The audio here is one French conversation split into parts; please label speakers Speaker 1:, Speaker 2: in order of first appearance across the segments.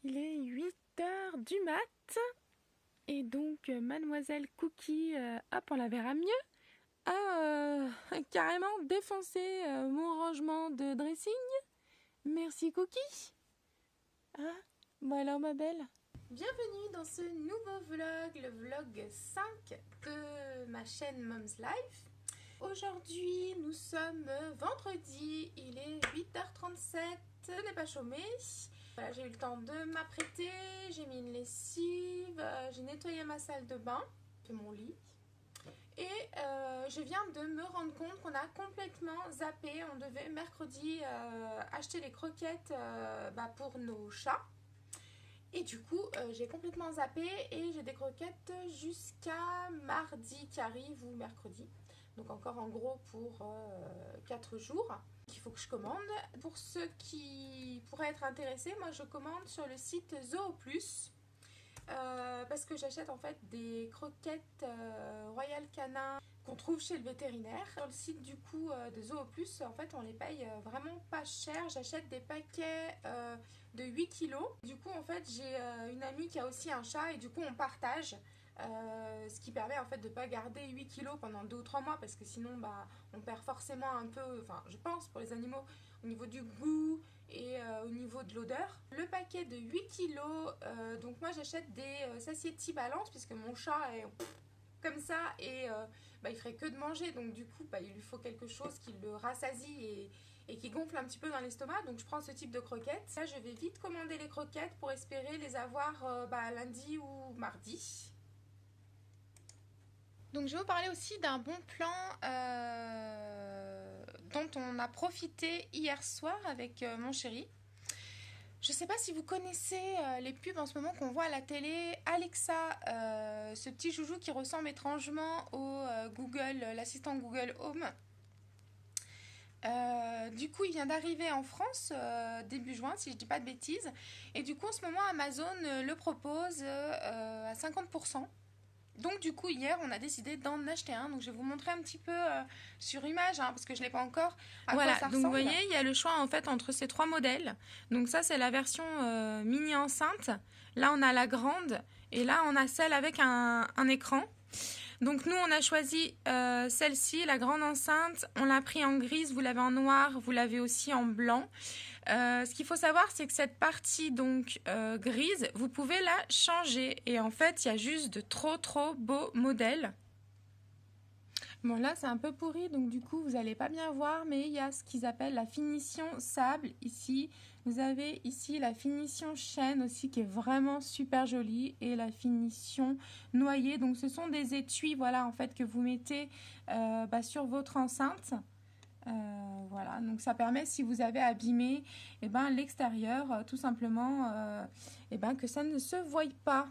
Speaker 1: Il est 8 h du mat et donc mademoiselle Cookie, hop on la verra mieux, a carrément défoncé mon rangement de dressing. Merci Cookie. Ah, bon alors ma belle. Bienvenue dans ce nouveau vlog, le vlog 5 de ma chaîne Mom's Life. Aujourd'hui nous sommes vendredi, il est 8h37, je n'ai pas chômé. Voilà, j'ai eu le temps de m'apprêter, j'ai mis une lessive, j'ai nettoyé ma salle de bain, fait mon lit. Et je viens de me rendre compte qu'on a complètement zappé. On devait mercredi acheter les croquettes pour nos chats. Et du coup, j'ai complètement zappé et j'ai des croquettes jusqu'à mardi qui arrive ou mercredi. Donc encore en gros pour 4 jours qu'il faut que je commande. Pour ceux qui pourraient être intéressés, moi je commande sur le site Zooplus. Parce que j'achète en fait des croquettes Royal Canin qu'on trouve chez le vétérinaire. Sur le site du coup de Zooplus, en fait on les paye vraiment pas cher. J'achète des paquets de 8 kilos. Du coup en fait j'ai une amie qui a aussi un chat et du coup on partage. Ce qui permet en fait de ne pas garder 8 kilos pendant 2 ou 3 mois parce que sinon on perd forcément un peu, enfin je pense pour les animaux, au niveau du goût et au niveau de l'odeur. Le paquet de 8 kilos, donc moi j'achète des satiétis balance puisque mon chat est comme ça et il ferait que de manger, donc du coup il lui faut quelque chose qui le rassasie et qui gonfle un petit peu dans l'estomac, donc je prends ce type de croquettes. Là je vais vite commander les croquettes pour espérer les avoir lundi ou mardi. Donc je vais vous parler aussi d'un bon plan dont on a profité hier soir avec mon chéri. Je ne sais pas si vous connaissez les pubs en ce moment qu'on voit à la télé. Alexa, ce petit joujou qui ressemble étrangement au l'assistant Google Home. Du coup, il vient d'arriver en France début juin, si je ne dis pas de bêtises. Et du coup, en ce moment, Amazon le propose à 50%. Donc du coup hier on a décidé d'en acheter un, donc je vais vous montrer un petit peu sur image parce que je ne l'ai pas encore à quoi ça ressemble. Donc vous voyez il y a le choix en fait entre ces 3 modèles. Donc ça c'est la version mini enceinte, là on a la grande et là on a celle avec un écran. Donc nous on a choisi celle-ci, la grande enceinte, on l'a pris en grise, vous l'avez en noir, vous l'avez aussi en blanc. Ce qu'il faut savoir, c'est que cette partie donc grise, vous pouvez la changer. Et en fait, il y a juste de trop beaux modèles. Bon, là, c'est un peu pourri, donc du coup, vous n'allez pas bien voir, mais il y a ce qu'ils appellent la finition sable ici. Vous avez ici la finition chêne aussi, qui est vraiment super jolie, et la finition noyer. Donc, ce sont des étuis, voilà, en fait, que vous mettez sur votre enceinte. Voilà, donc ça permet si vous avez abîmé l'extérieur, tout simplement que ça ne se voie pas.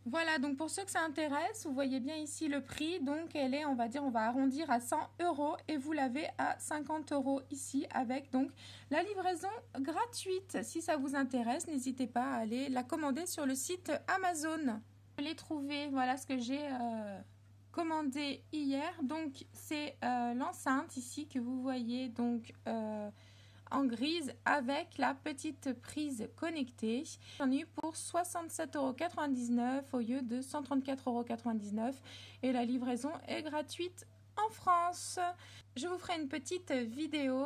Speaker 1: Voilà, donc pour ceux que ça intéresse, vous voyez bien ici le prix, donc elle est, on va arrondir à 100 € et vous l'avez à 50 € ici avec donc la livraison gratuite. Si ça vous intéresse, n'hésitez pas à aller la commander sur le site Amazon. Je l'ai trouvé, voilà ce que j'ai commandé hier. Donc c'est l'enceinte ici que vous voyez donc en grise avec la petite prise connectée. J'en ai eu pour 67,99 € au lieu de 134,99 € et la livraison est gratuite en France. Je vous ferai une petite vidéo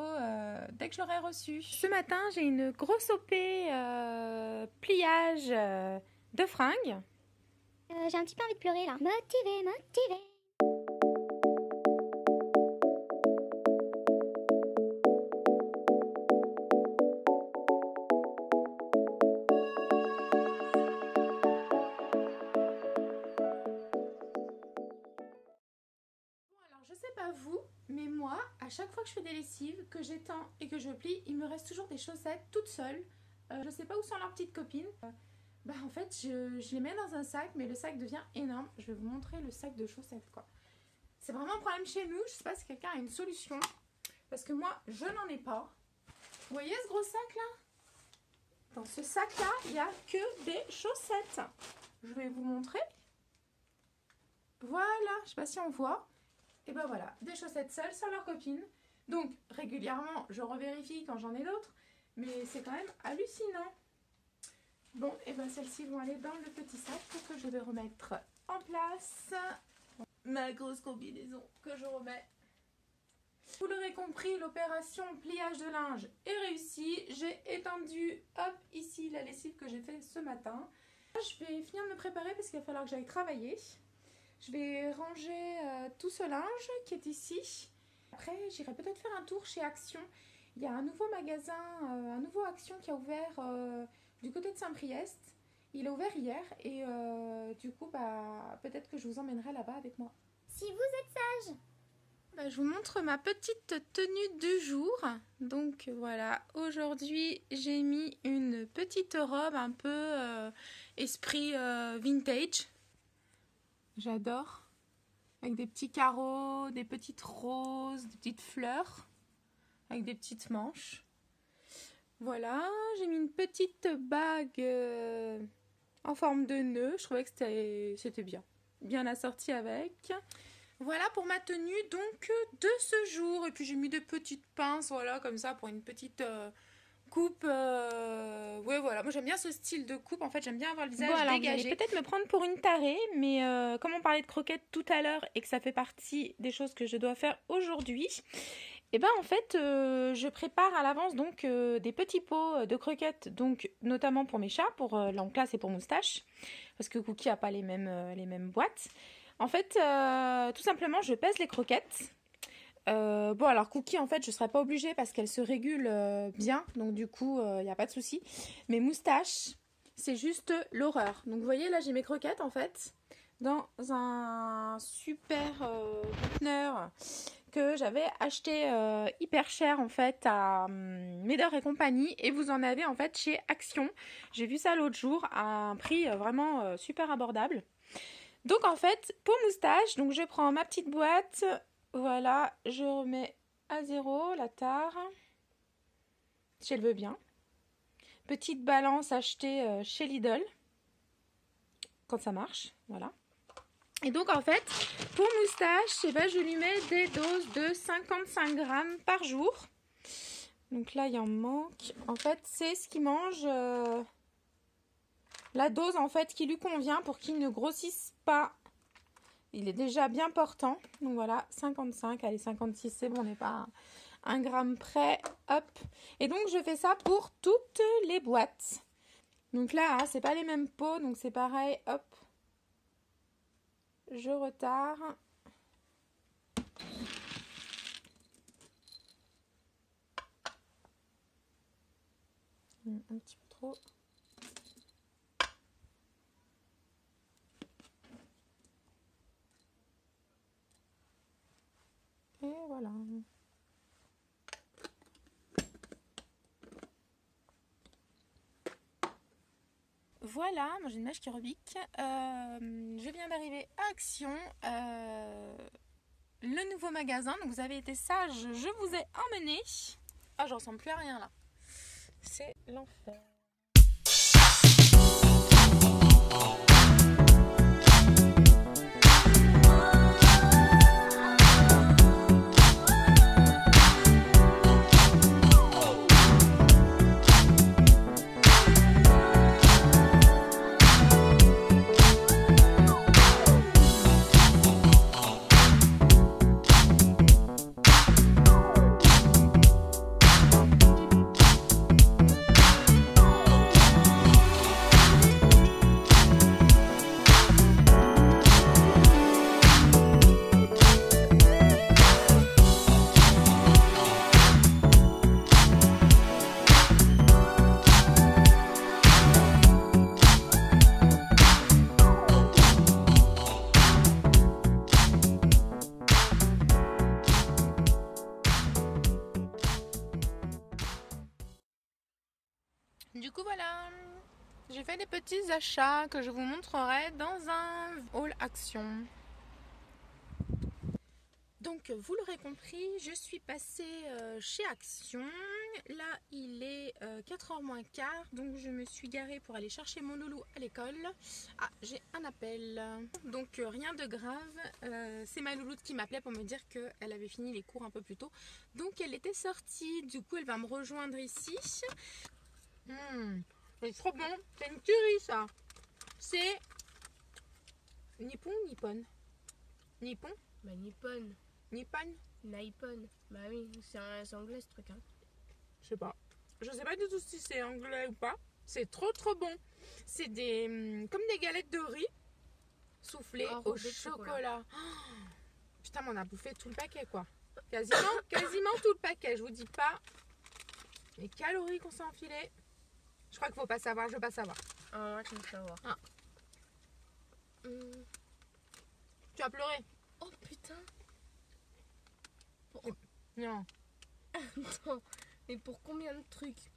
Speaker 1: dès que je l'aurai reçue. Ce matin j'ai une grosse OP pliage de fringues.
Speaker 2: J'ai un petit peu envie de pleurer là. Motivée.
Speaker 1: Je sais pas vous, mais moi, à chaque fois que je fais des lessives, que j'étends et que je plie, il me reste toujours des chaussettes toutes seules. Je sais pas où sont leurs petites copines. En fait, je les mets dans un sac, mais le sac devient énorme. Je vais vous montrer le sac de chaussettes, quoi. C'est vraiment un problème chez nous. Je sais pas si quelqu'un a une solution. Parce que moi, je n'en ai pas. Vous voyez ce gros sac là? Dans ce sac là, il n'y a que des chaussettes. Je vais vous montrer. Voilà, je sais pas si on voit. Et voilà, des chaussettes seules sans leur copine. Donc régulièrement, je revérifie quand j'en ai d'autres. mais c'est quand même hallucinant. Bon, et ben celles-ci vont aller dans le petit sac que je vais remettre en place. Ma grosse combinaison que je remets. Vous l'aurez compris, l'opération pliage de linge est réussie. J'ai étendu, hop, ici la lessive que j'ai fait ce matin. Je vais finir de me préparer parce qu'il va falloir que j'aille travailler. Je vais ranger tout ce linge qui est ici. Après, j'irai peut-être faire un tour chez Action. Il y a un nouveau magasin, un nouveau Action qui a ouvert du côté de Saint-Priest. Il a ouvert hier et du coup, peut-être que je vous emmènerai là-bas avec moi.
Speaker 2: Si vous êtes sage.
Speaker 1: Je vous montre ma petite tenue du jour. Donc voilà, aujourd'hui j'ai mis une petite robe un peu esprit vintage. J'adore. Avec des petits carreaux, des petites roses, des petites fleurs. Avec des petites manches. Voilà, j'ai mis une petite bague en forme de nœud. Je trouvais que c'était bien. Bien assorti avec. Voilà pour ma tenue donc de ce jour. Et puis j'ai mis des petites pinces, voilà, comme ça pour une petite coupe. Ouais, voilà. Moi j'aime bien ce style de coupe. En fait, j'aime bien avoir le visage dégagé. Vous allez peut-être me prendre pour une tarée, mais comme on parlait de croquettes tout à l'heure et que ça fait partie des choses que je dois faire aujourd'hui, et ben en fait, je prépare à l'avance donc des petits pots de croquettes, donc notamment pour mes chats, pour Lanclasse et pour Moustache, parce que Cookie n'a pas les mêmes boîtes. En fait, tout simplement, je pèse les croquettes. Bon, alors Cookie, en fait, je ne serai pas obligée parce qu'elle se régule bien. Donc, du coup, il n'y a pas de souci. Mais Moustache, c'est juste l'horreur. Donc, vous voyez, là, j'ai mes croquettes, en fait, dans un super conteneur que j'avais acheté hyper cher, en fait, à Médor et compagnie. Et vous en avez, en fait, chez Action. J'ai vu ça l'autre jour à un prix vraiment super abordable. Donc en fait, pour Moustache, donc je prends ma petite boîte, voilà, je remets à 0 la tare, si elle veut bien. Petite balance achetée chez Lidl, quand ça marche, voilà. Et donc en fait, pour Moustache, eh ben, je lui mets des doses de 55 grammes par jour. Donc là, il en manque. En fait, c'est ce qu'il mange... La dose en fait qui lui convient pour qu'il ne grossisse pas. Il est déjà bien portant. Donc voilà, 55, allez 56, c'est bon, on n'est pas à 1 gramme près. Hop. Et donc je fais ça pour toutes les boîtes. Donc là, hein, c'est pas les mêmes pots, donc c'est pareil. Hop. Je retarde. Un petit peu trop. Et voilà. Voilà, moi j'ai une mèche qui rebique. Je viens d'arriver à Action, le nouveau magasin. Donc vous avez été sage, je vous ai emmené. Ah, je ressemble plus à rien là. C'est l'enfer. Du coup voilà, j'ai fait des petits achats que je vous montrerai dans un haul Action. Donc vous l'aurez compris, je suis passée chez Action Là, il est 4h moins quart, donc je me suis garée pour aller chercher mon loulou à l'école. Ah, j'ai un appel. Donc rien de grave. C'est ma louloute qui m'appelait pour me dire qu'elle avait fini les cours un peu plus tôt. Donc elle était sortie, du coup elle va me rejoindre ici. C'est trop bon, c'est une tuerie ça. C'est Nippon ou Nippon? Nippon?
Speaker 3: Bah Nippon.
Speaker 1: Nippon?
Speaker 3: Nippon. Bah oui, c'est anglais ce truc. Hein.
Speaker 1: Je sais pas. Je sais pas du tout si c'est anglais ou pas. C'est trop bon. C'est des comme des galettes de riz soufflées au chocolat. Oh, putain, mais on a bouffé tout le paquet quoi. Quasiment tout le paquet. Je vous dis pas les calories qu'on s'est enfilées. Je crois qu'il faut pas savoir. Je veux pas savoir.
Speaker 3: Ah ouais, tu veux savoir.
Speaker 1: Ah. Tu as pleuré?
Speaker 3: Oh putain.
Speaker 1: Non.
Speaker 3: Attends, mais pour combien de trucs?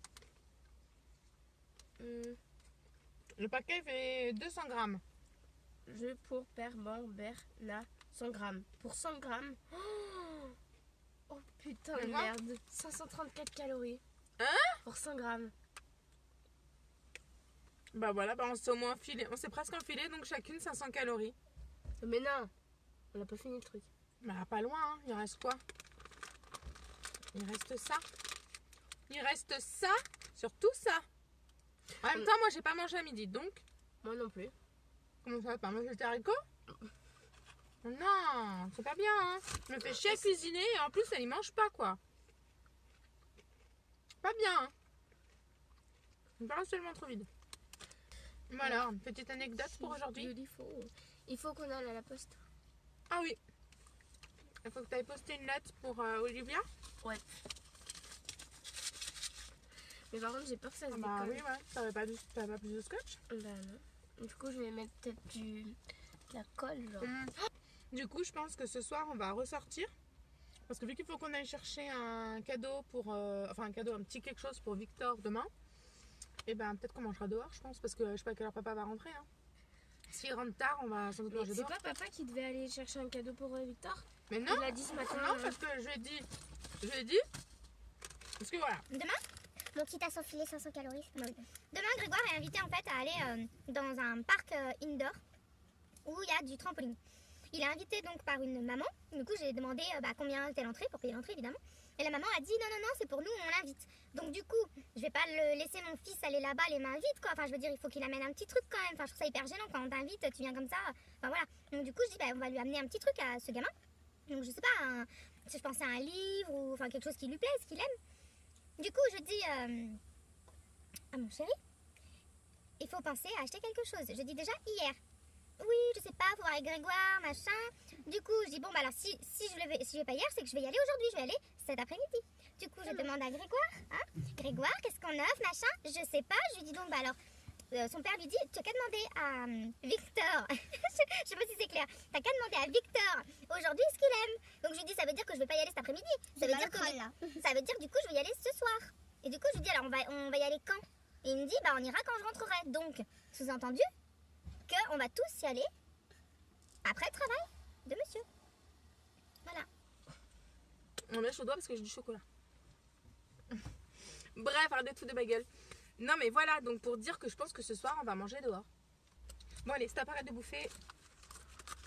Speaker 1: Le paquet fait 200 grammes.
Speaker 3: Je pour Berna 100 grammes. Pour 100 grammes. Oh putain de merde. 534 calories.
Speaker 1: Hein?
Speaker 3: Pour 100 grammes.
Speaker 1: Bah voilà, bah on s'est au moins enfilé. On s'est presque enfilé, donc chacune 500 calories.
Speaker 3: Mais non, on n'a pas fini le truc.
Speaker 1: Bah pas loin, hein. Il reste quoi? Il reste ça. Il reste ça. Surtout ça. En même temps, moi j'ai pas mangé à midi, donc.
Speaker 3: Moi non plus.
Speaker 1: Comment ça va pas manger tes haricots? Non, c'est pas bien, hein. Je me fais chier à cuisiner et en plus elle y mange pas quoi. Pas bien, hein. Il me paraît seulement trop vide. Voilà, une petite anecdote pour aujourd'hui.
Speaker 3: Il faut qu'on aille à la poste.
Speaker 1: Ah oui. Il faut que tu ailles poster une lettre pour Olivia.
Speaker 3: Ouais. Mais par contre, j'ai peur que ça se
Speaker 1: Bah
Speaker 3: décolle.
Speaker 1: oui, ouais. T'avais pas plus de scotch?
Speaker 3: Bah non. Du coup, je vais mettre peut-être de la colle, genre.
Speaker 1: Du coup, je pense que ce soir, on va ressortir. Parce que vu qu'il faut qu'on aille chercher un cadeau pour... enfin, un petit quelque chose pour Victor demain. Et ben peut-être qu'on mangera dehors, je pense. Parce que je sais pas à quelle heure papa va rentrer. Hein. S'il rentre tard, on va sans doute manger dehors.
Speaker 3: C'est pas papa qui devait aller chercher un cadeau pour Victor?
Speaker 1: Mais non.
Speaker 3: Il l'a dit ce matin.
Speaker 1: Non, parce que je lui ai dit. Parce que voilà.
Speaker 2: Demain, mon petit à s'enfiler 500 calories. Demain, Grégoire est invité en fait à aller dans un parc indoor où il y a du trampoline. Il est invité donc par une maman. Du coup, j'ai demandé combien était l'entrée pour payer l'entrée évidemment. Et la maman a dit non, c'est pour nous, on l'invite. Donc du coup, je vais pas laisser mon fils aller là-bas les mains vides quoi. Enfin, je veux dire, il faut qu'il amène un petit truc quand même. Enfin, je trouve ça hyper gênant quand on t'invite, tu viens comme ça. Enfin voilà. Donc du coup, je dis on va lui amener un petit truc à ce gamin. Donc je sais pas, je pensais à un livre ou enfin quelque chose qui lui plaise, qu'il aime. Du coup, je dis à mon chéri, il faut penser à acheter quelque chose. Je dis déjà hier. Oui, je sais pas, faut voir avec Grégoire, machin. Du coup, je dis alors si je vais pas hier, c'est que je vais y aller aujourd'hui, je vais aller cet après-midi. Du coup, je demande à Grégoire, Grégoire, qu'est-ce qu'on offre, machin? Je sais pas, je lui dis donc alors son père lui dit, tu n'as qu'à demander à Victor, je sais pas si c'est clair, t'as qu'à demander à Victor aujourd'hui ce qu'il aime. Donc je lui dis, ça veut dire que je vais pas y aller cet après-midi. Ça veut dire du coup je vais y aller ce soir. Et du coup je lui dis, alors on va y aller quand? Et il me dit, on ira quand je rentrerai. Donc, sous-entendu qu'on va tous y aller après le travail de monsieur. Voilà.
Speaker 1: On lèche au doigt parce que j'ai du chocolat. Bref, arrête de tout de ma gueule. Non mais voilà, donc pour dire que je pense que ce soir on va manger dehors. Bon allez, stop, arrête de bouffer.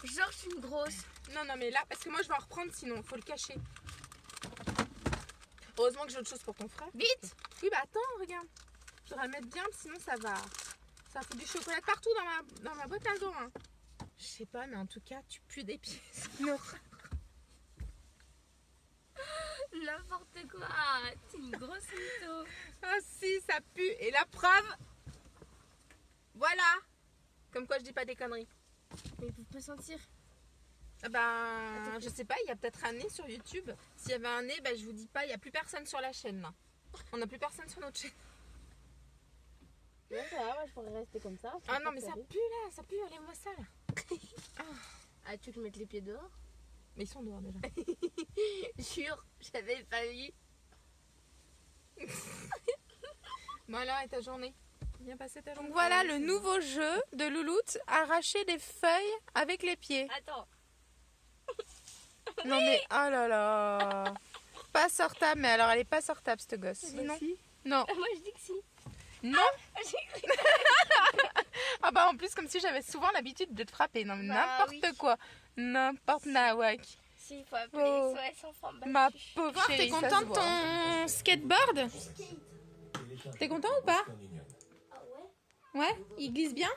Speaker 3: Genre je suis une grosse.
Speaker 1: Non mais là, parce que moi je vais en reprendre sinon, faut le cacher. Heureusement que j'ai autre chose pour ton frère.
Speaker 3: Vite.
Speaker 1: Oui bah attends, regarde. Je devrais le mettre bien, sinon ça va foutre du chocolat partout dans ma boîte à dos. Hein. Je sais pas, mais en tout cas, tu pues des pieds. Non.
Speaker 3: N'importe quoi. T'es une grosse mytho.
Speaker 1: Ah si, ça pue. Et la preuve, voilà. Comme quoi je dis pas des conneries.
Speaker 3: Mais vous pouvez sentir.
Speaker 1: Je sais pas, il y a peut-être un nez sur YouTube. S'il y avait un nez, je vous dis pas, il n'y a plus personne sur la chaîne là. On n'a plus personne sur notre chaîne.
Speaker 3: Ouais, ça va, moi je pourrais rester comme ça.
Speaker 1: Ah non, mais ça pue là, ça pue, allez, moi ça là.
Speaker 3: Ah, tu veux que je mette les pieds dehors?
Speaker 1: Mais ils sont dehors déjà.
Speaker 3: Jure, j'avais pas vu.
Speaker 1: Voilà, et ta journée? Bien passé ta journée? Donc voilà le nouveau jeu de Louloute, arracher des feuilles avec les pieds.
Speaker 3: Attends.
Speaker 1: Non mais, oh là là. pas sortable, mais alors elle est pas sortable cette gosse.
Speaker 3: Non.
Speaker 1: Non.
Speaker 3: Moi je dis que si.
Speaker 1: Non.
Speaker 3: J'ai cru.
Speaker 1: Ah bah en plus comme si j'avais souvent l'habitude de te frapper. Non mais
Speaker 3: Bah
Speaker 1: n'importe
Speaker 3: oui.
Speaker 1: quoi. N'importe nawak.
Speaker 3: Si, il faut appeler
Speaker 1: Oh.
Speaker 3: SOS enfant battu.
Speaker 1: Ma pauvre
Speaker 4: Voir,
Speaker 1: chérie,
Speaker 4: t'es
Speaker 1: ça
Speaker 4: content
Speaker 1: se
Speaker 4: de
Speaker 1: voit.
Speaker 4: ton skateboard? T'es content ou pas? Ouais, il glisse bien?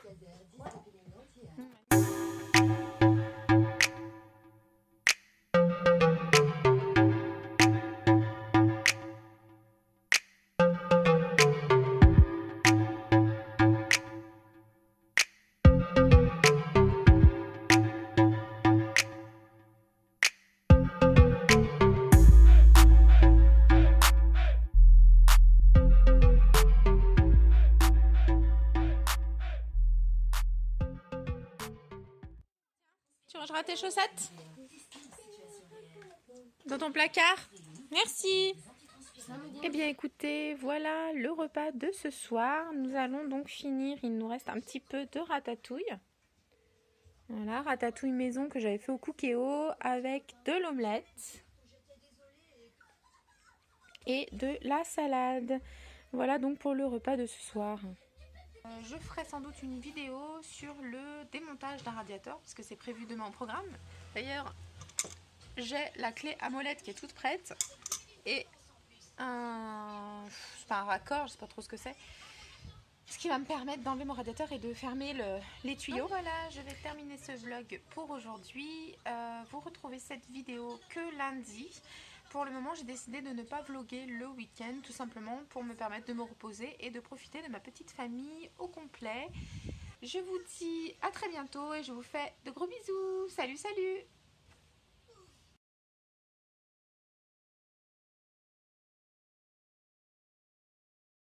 Speaker 4: Tu rangeras tes chaussettes dans ton placard? Merci.
Speaker 1: Eh bien écoutez, voilà le repas de ce soir. Nous allons donc finir, il nous reste un petit peu de ratatouille. Voilà, ratatouille maison que j'avais fait au Cookéo avec de l'omelette et de la salade. Voilà donc pour le repas de ce soir. Je ferai sans doute une vidéo sur le démontage d'un radiateur parce que c'est prévu demain au programme. D'ailleurs, j'ai la clé à molette qui est toute prête et c'est pas un raccord, je sais pas trop ce que c'est. Ce qui va me permettre d'enlever mon radiateur et de fermer les tuyaux. Voilà, je vais terminer ce vlog pour aujourd'hui. Vous retrouvez cette vidéo que lundi. Pour le moment, j'ai décidé de ne pas vlogger le week-end, tout simplement pour me permettre de me reposer et de profiter de ma petite famille au complet. Je vous dis à très bientôt et je vous fais de gros bisous. Salut, salut!